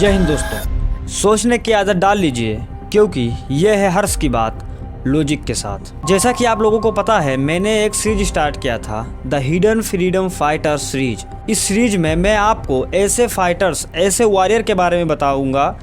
जय हिंद दोस्तों। सोचने की आदत डाल लीजिए क्योंकि यह है हर्ष की बात लॉजिक के साथ। जैसा कि आप लोगों को पता है, मैंने एक सीरीज स्टार्ट किया था, the hidden freedom fighter series. इस सीरीज में मैं आपको ऐसे फाइटर्स, ऐसे वॉरियर के बारे में बताऊंगा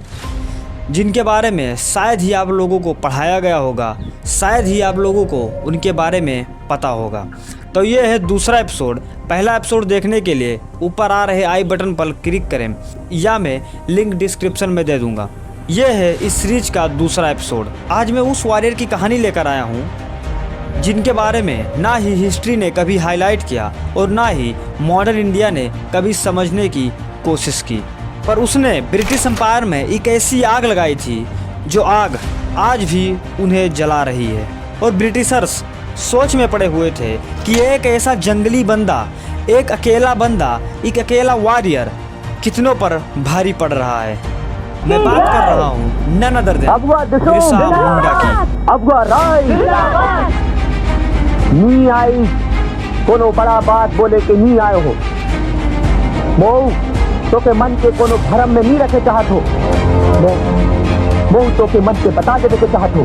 जिनके बारे में शायद ही आप लोगों को पढ़ाया गया होगा, शायद ही आप लोगों को उनके बारे में पता होगा। तो ये है दूसरा एपिसोड। पहला एपिसोड देखने के लिए ऊपर आ रहे आई बटन पर क्लिक करें या मैं लिंक डिस्क्रिप्शन में दे दूंगा। यह है इस सीरीज का दूसरा एपिसोड। आज मैं उस वॉरियर की कहानी लेकर आया हूँ जिनके बारे में ना ही हिस्ट्री ने कभी हाईलाइट किया और ना ही मॉडर्न इंडिया ने कभी समझने की कोशिश की, पर उसने ब्रिटिश एम्पायर में एक ऐसी आग लगाई थी जो आग आज भी उन्हें जला रही है। और ब्रिटिशर्स सोच में पड़े हुए थे कि एक ऐसा जंगली बंदा, एक अकेला बंदा, एक अकेला वॉरियर कितनों पर भारी पड़ रहा है। मैं बात कर रहा हूँ none other than Birsa Munda की। अफगा राय नी आई कोनो बड़ा बात बोले के नी आयो हो मोह तो के मन के कोनो भरम में नहीं रखे चाहत हो। मोह तो के मन के बता देने के चाहत हो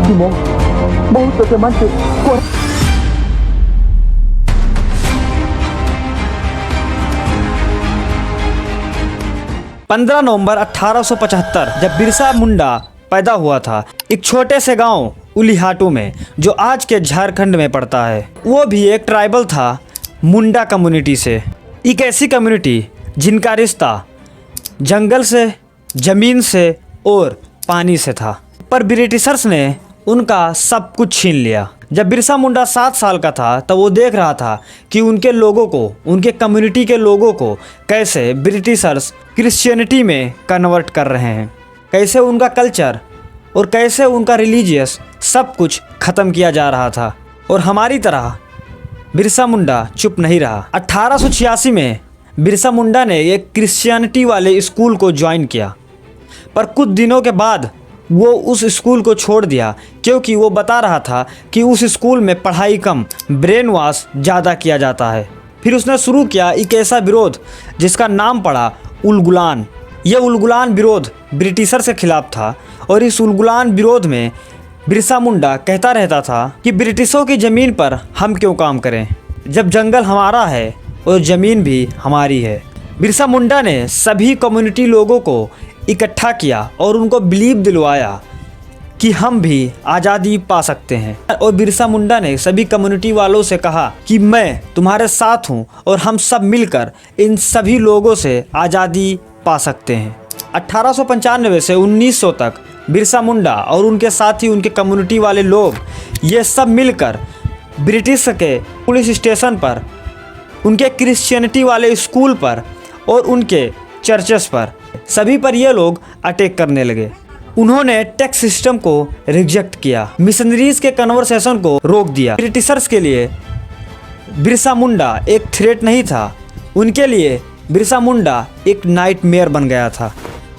कि मोह तो के मन के 15 नवंबर 1875 जब बिरसा मुंडा पैदा हुआ था एक छोटे से गांव उलीहाटू में, जो आज के झारखंड में पड़ता है। वो भी एक ट्राइबल था मुंडा कम्युनिटी से, एक ऐसी कम्युनिटी जिनका रिश्ता जंगल से, ज़मीन से और पानी से था। पर ब्रिटिशर्स ने उनका सब कुछ छीन लिया। जब बिरसा मुंडा 7 साल का था तब वो देख रहा था कि उनके लोगों को, उनके कम्युनिटी के लोगों को कैसे ब्रिटिशर्स क्रिश्चियनिटी में कन्वर्ट कर रहे हैं, कैसे उनका कल्चर और कैसे उनका रिलीजियस सब कुछ ख़त्म किया जा रहा था। और हमारी तरह बिरसा मुंडा चुप नहीं रहा। 1886 में बिरसा मुंडा ने एक क्रिश्चियनिटी वाले स्कूल को ज्वाइन किया, पर कुछ दिनों के बाद वो उस स्कूल को छोड़ दिया क्योंकि वो बता रहा था कि उस स्कूल में पढ़ाई कम, ब्रेन वॉश ज़्यादा किया जाता है। फिर उसने शुरू किया एक ऐसा विरोध जिसका नाम पड़ा उलगुलान। ये उलगुलान विरोध ब्रिटिशर के खिलाफ था और इस उलगुलान विरोध में बिरसा मुंडा कहता रहता था कि ब्रिटिशों की ज़मीन पर हम क्यों काम करें जब जंगल हमारा है और ज़मीन भी हमारी है। बिरसा मुंडा ने सभी कम्युनिटी लोगों को इकट्ठा किया और उनको बिलीव दिलवाया कि हम भी आज़ादी पा सकते हैं। और बिरसा मुंडा ने सभी कम्युनिटी वालों से कहा कि मैं तुम्हारे साथ हूँ और हम सब मिलकर इन सभी लोगों से आज़ादी पा सकते हैं। 1895 से 1900 तक बिरसा मुंडा और उनके साथी, उनके कम्युनिटी वाले लोग, ये सब मिलकर ब्रिटिश के पुलिस स्टेशन पर, उनके क्रिश्चियनिटी वाले स्कूल पर और उनके चर्चेस पर, सभी पर ये लोग अटैक करने लगे। उन्होंने टैक्स सिस्टम को रिजेक्ट किया, मिशनरीज के कन्वर्सेशन को रोक दिया। ब्रिटिशर्स के लिए बिरसा मुंडा एक थ्रेट नहीं था, उनके लिए बिरसा मुंडा एक नाइटमेयर बन गया था।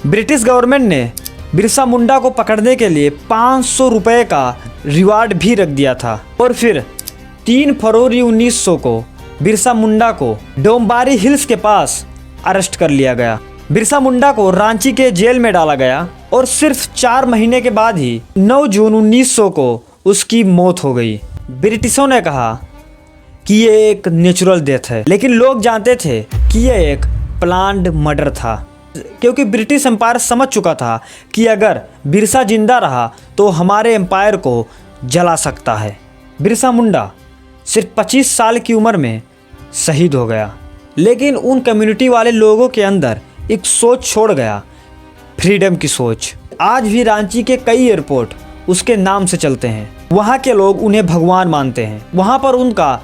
ब्रिटिश गवर्नमेंट ने बिरसा मुंडा को पकड़ने के लिए 500 रुपये का रिवार्ड भी रख दिया था। और फिर 3 फरवरी 1900 को बिरसा मुंडा को डोम्बारी हिल्स के पास अरेस्ट कर लिया गया। बिरसा मुंडा को रांची के जेल में डाला गया और सिर्फ 4 महीने के बाद ही 9 जून 1900 को उसकी मौत हो गई। ब्रिटिशों ने कहा कि ये एक नेचुरल डेथ है, लेकिन लोग जानते थे कि ये एक प्लान्ड मर्डर था, क्योंकि ब्रिटिश एम्पायर समझ चुका था कि अगर बिरसा जिंदा रहा तो हमारे एम्पायर को जला सकता है। बिरसा मुंडा सिर्फ 25 साल की उम्र में शहीद हो गया, लेकिन उन कम्युनिटी वाले लोगों के अंदर एक सोच छोड़ गया, फ्रीडम की सोच। आज भी रांची के कई एयरपोर्ट उसके नाम से चलते हैं। वहाँ के लोग उन्हें भगवान मानते हैं। वहाँ पर उनका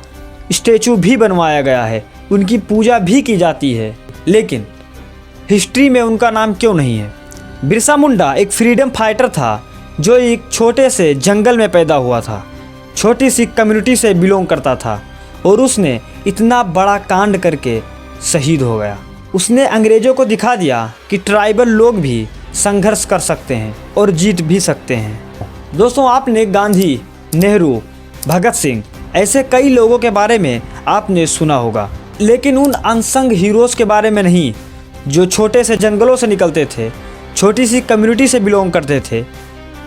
स्टैचू भी बनवाया गया है, उनकी पूजा भी की जाती है, लेकिन हिस्ट्री में उनका नाम क्यों नहीं है? बिरसा मुंडा एक फ्रीडम फाइटर था जो एक छोटे से जंगल में पैदा हुआ था, छोटी सी कम्युनिटी से बिलोंग करता था और उसने इतना बड़ा कांड करके शहीद हो गया। उसने अंग्रेज़ों को दिखा दिया कि ट्राइबल लोग भी संघर्ष कर सकते हैं और जीत भी सकते हैं। दोस्तों, आपने गांधी, नेहरू, भगत सिंह ऐसे कई लोगों के बारे में आपने सुना होगा, लेकिन उन अनसंग हीरोज़ के बारे में नहीं जो छोटे से जंगलों से निकलते थे, छोटी सी कम्युनिटी से बिलोंग करते थे,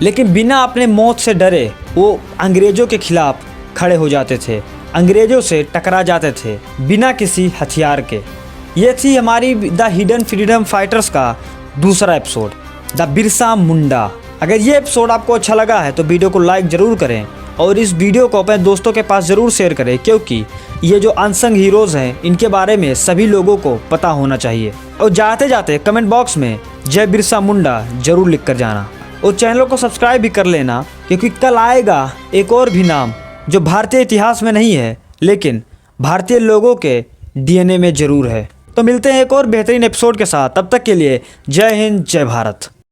लेकिन बिना अपने मौत से डरे वो अंग्रेज़ों के खिलाफ खड़े हो जाते थे, अंग्रेज़ों से टकरा जाते थे बिना किसी हथियार के। ये थी हमारी द हिडन फ्रीडम फाइटर्स का दूसरा एपिसोड, द बिरसा मुंडा। अगर ये एपिसोड आपको अच्छा लगा है तो वीडियो को लाइक ज़रूर करें और इस वीडियो को अपने दोस्तों के पास ज़रूर शेयर करें, क्योंकि ये जो अनसंग हीरोज़ हैं इनके बारे में सभी लोगों को पता होना चाहिए। और जाते जाते कमेंट बॉक्स में जय बिरसा मुंडा ज़रूर लिख कर जाना और चैनल को सब्सक्राइब भी कर लेना, क्योंकि कल आएगा एक और भी नाम जो भारतीय इतिहास में नहीं है लेकिन भारतीय लोगों के DNA में ज़रूर है। तो मिलते हैं एक और बेहतरीन एपिसोड के साथ, तब तक के लिए जय हिंद जय भारत।